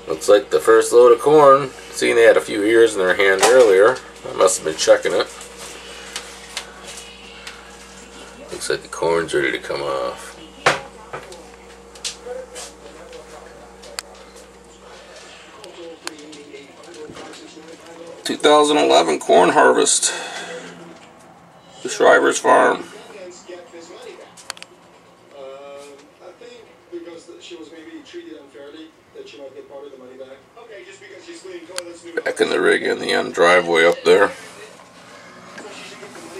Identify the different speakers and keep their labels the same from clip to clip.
Speaker 1: Looks like the first load of corn. Seeing they had a few ears in their hand earlier. I must have been checking it. Looks like the corn's ready to come off. ...2011 corn harvest. The Schreiber's farm. Back in the rig in the end driveway up there.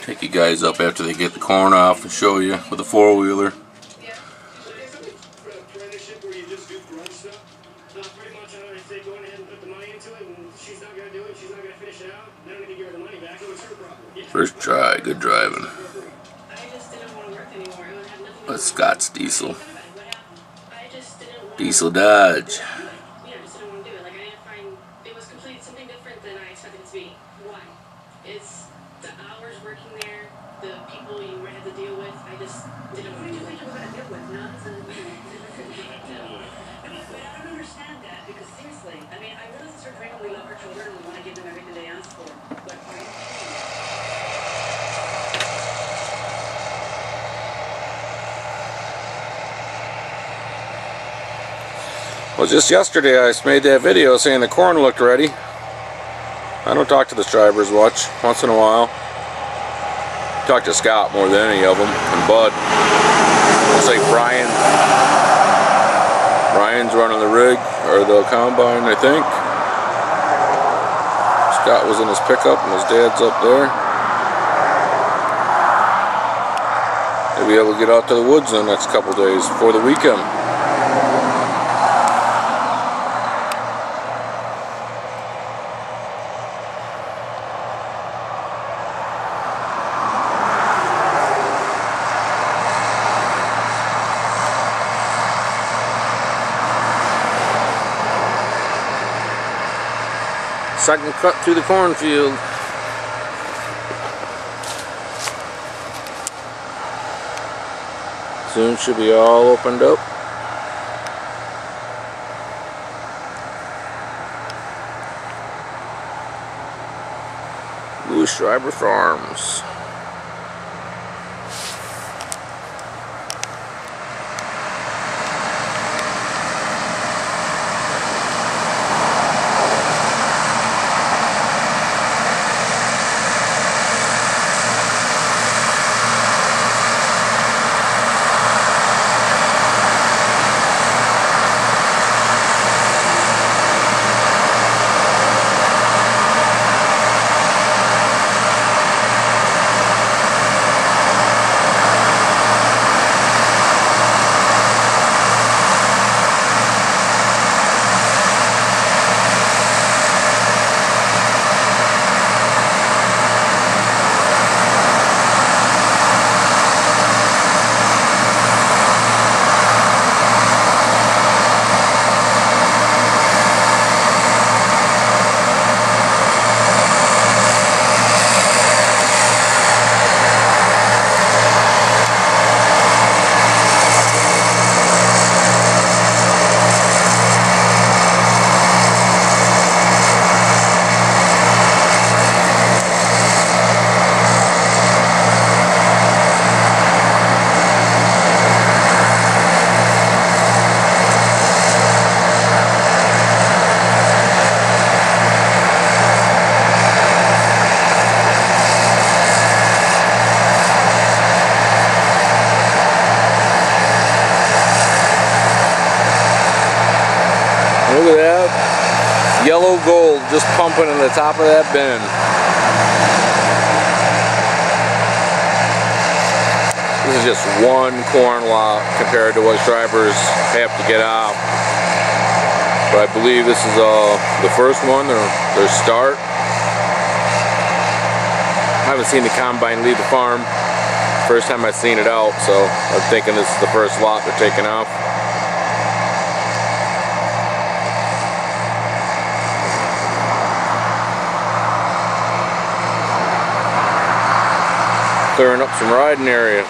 Speaker 1: Take you guys up after they get the corn off and show you with a four-wheeler. First try, good driving. That's Scott's diesel. Diesel Dodge.
Speaker 2: Something different than I expected it to be. Why? It's the hours working there, the people you might have to deal with. I just didn't want to do it. But I don't understand that, because seriously, I mean, I realize it's our dream and we love our children and we want to give them everything they ask for. But are you
Speaker 1: Well, just yesterday I made that video saying the corn looked ready. I don't talk to the Schreibers much, once in a while. Talk to Scott more than any of them, and Bud. Looks like Brian's running the rig, or the combine, I think. Scott was in his pickup, and his dad's up there. They'll be able to get out to the woods in the next couple days before the weekend. Second cut through the cornfield. Soon should be all opened up. Schreiber Farms. Look at that. Yellow gold just pumping in the top of that bin. This is just one corn lot compared to what Schreibers have to get out. But I believe this is the first one, their start. I haven't seen the combine leave the farm. First time I've seen it out, so I'm thinking this is the first lot they're taking off. Clearing up some riding area.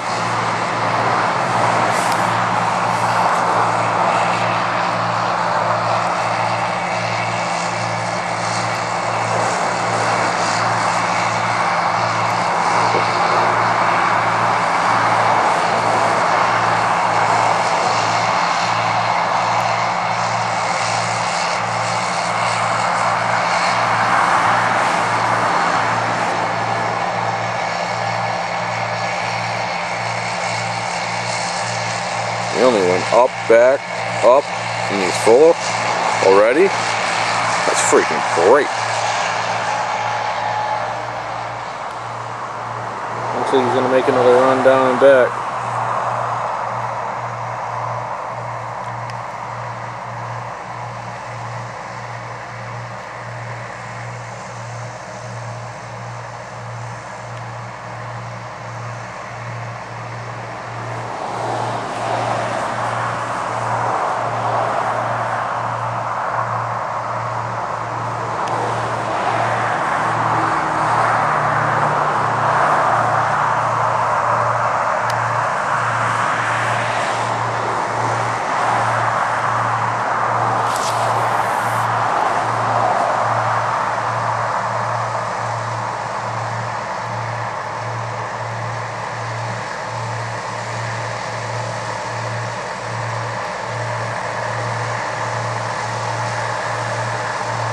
Speaker 1: up, back, up, and he's full already. That's freaking great. Looks like he's gonna make another run down and back.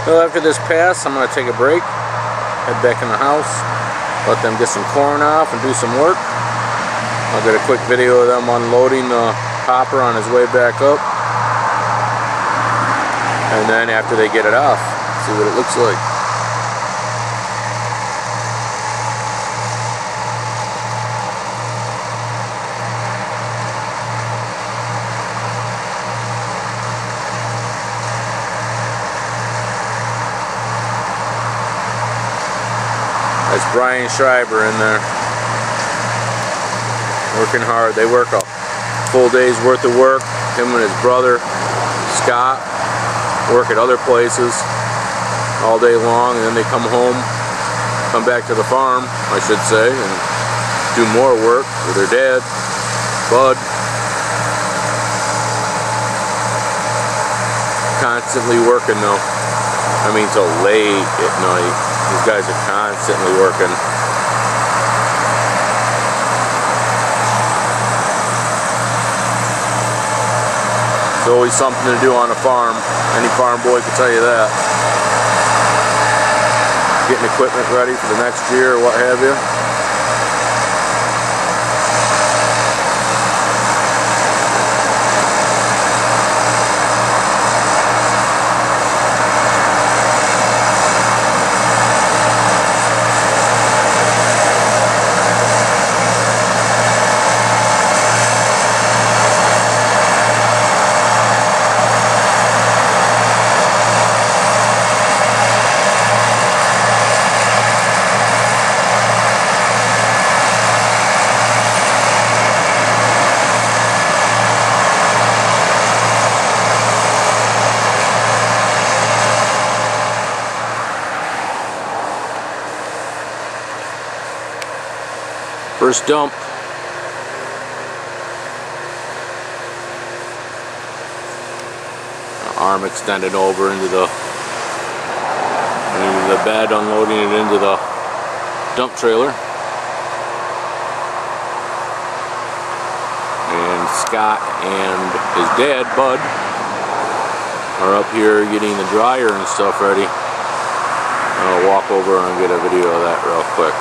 Speaker 1: So after this pass, I'm going to take a break, head back in the house, let them get some corn off and do some work. I'll get a quick video of them unloading the hopper on his way back up. And then after they get it off, see what it looks like. That's Brian Schreiber in there, working hard. They work a full day's worth of work. Him and his brother, Scott, work at other places all day long, and then they come home, come back to the farm, I should say, and do more work with their dad, Bud. Constantly working though. I mean, till late at night. These guys are constantly working. There's always something to do on a farm. Any farm boy can tell you that. Getting equipment ready for the next year or what have you. First dump. Arm extended over into the bed, unloading it into the dump trailer. And Scott and his dad, Bud, are up here getting the dryer and stuff ready. I'll walk over and get a video of that real quick.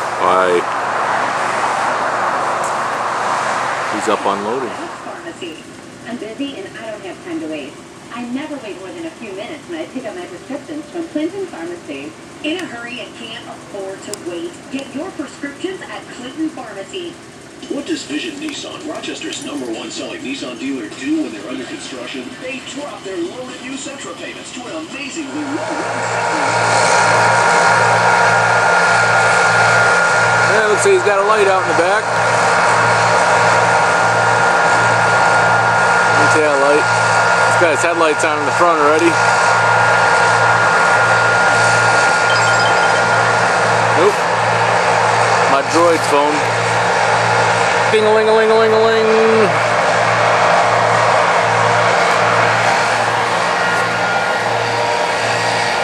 Speaker 1: He's up unloading.
Speaker 3: Pharmacy. I'm busy and I don't have time to wait. I never wait more than a few minutes when I pick up my prescriptions from Clinton Pharmacy.
Speaker 4: In a hurry and can't afford to wait? Get your prescriptions at Clinton Pharmacy.
Speaker 5: What does Vision Nissan, Rochester's #1 selling Nissan dealer, do when they're under construction? They drop their loaded new Sentra payments to an amazingly low rate.
Speaker 1: Yeah, let's see, he's got a light out in the back. See that light? He's got his headlights on in the front already. Nope. My droid's phone. Ding-a-ling-a-ling-a-ling-a-ling.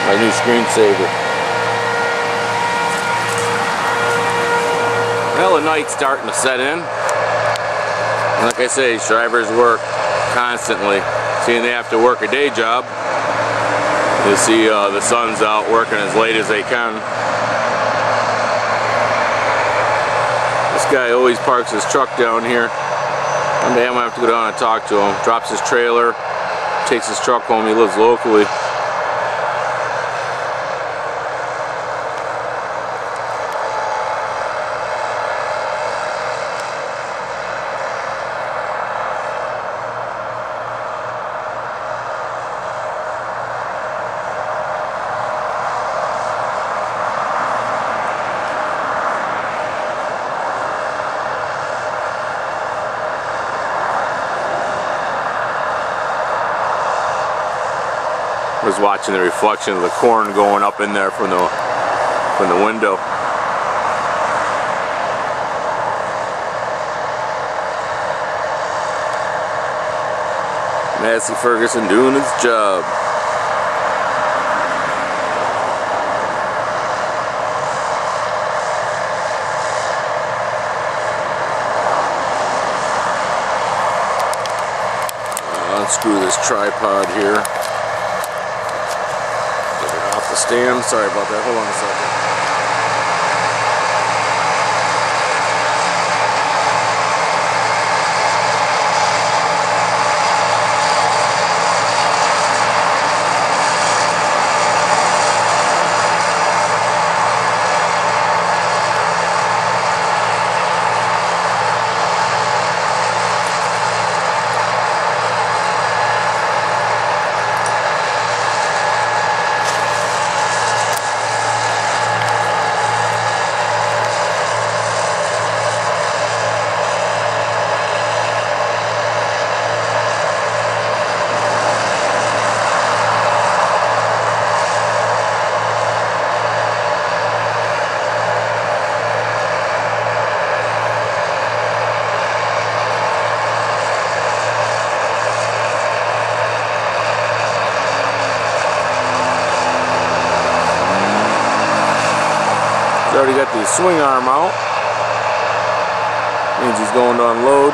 Speaker 1: My new screensaver. Well, the night's starting to set in. And like I say, Schreiber's work constantly, seeing they have to work a day job. You see the sun's out working as late as they can. This guy always parks his truck down here Someday I'm gonna have to go down and talk to him. Drops his trailer, takes his truck home. He lives locally. I was watching the reflection of the corn going up in there from the window. Massy Ferguson doing his job. Unscrew this tripod here. Off the stand. Sorry about that. Hold on a second. He's already got the swing arm out. Means he's going to unload.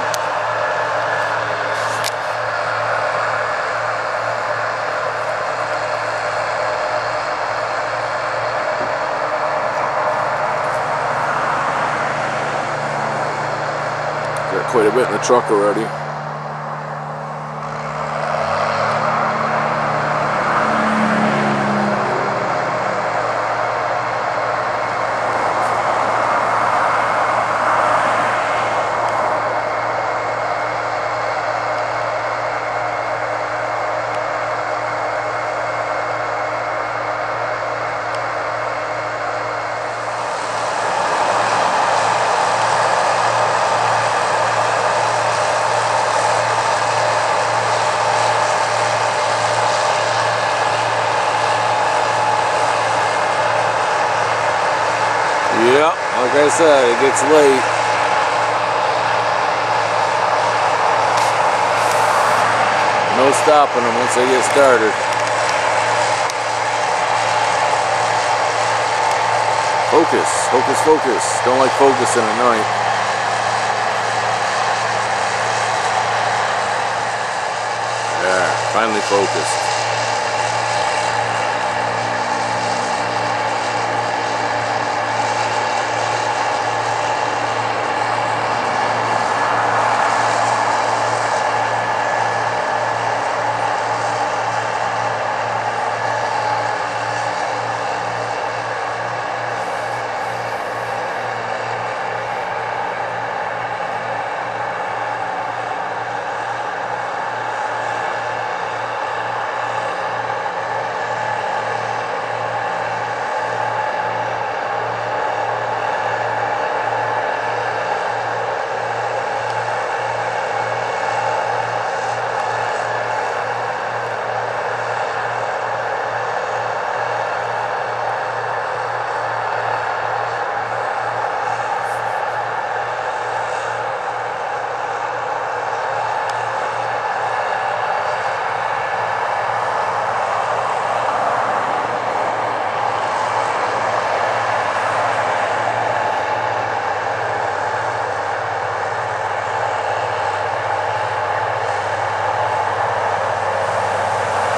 Speaker 1: Got quite a bit in the truck already. Yep, like I said, it gets late. No stopping them once they get started. Focus, focus, focus. Don't like focusing at night. Yeah, finally focused.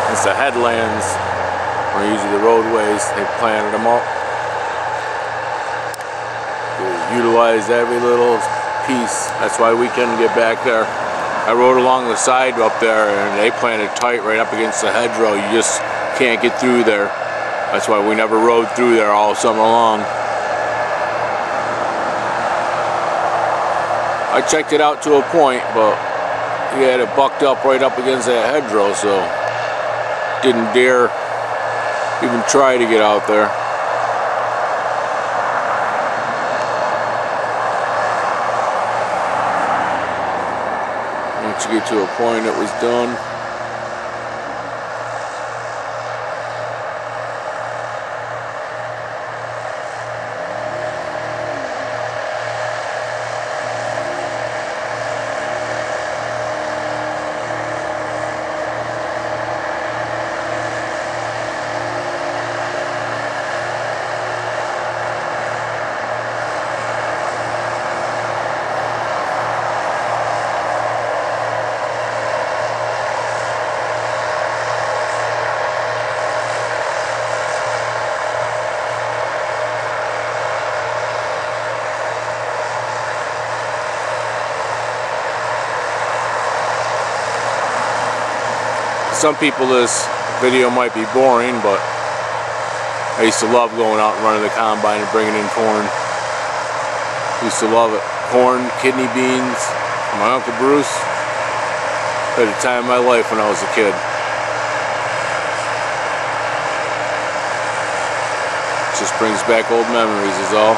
Speaker 1: It's the headlands, or usually the roadways, they planted them up. They utilize every little piece. That's why we couldn't get back there. I rode along the side up there, and they planted tight right up against the hedgerow. You just can't get through there. That's why we never rode through there all summer long. I checked it out to a point, but he had it bucked up right up against that hedgerow, so didn't dare even try to get out there. Once you get to a point, it was done. Some people this video might be boring, but I used to love going out and running the combine and bringing in corn. Used to love it. Corn, kidney beans, my Uncle Bruce. Had a time of my life when I was a kid. Just brings back old memories is all.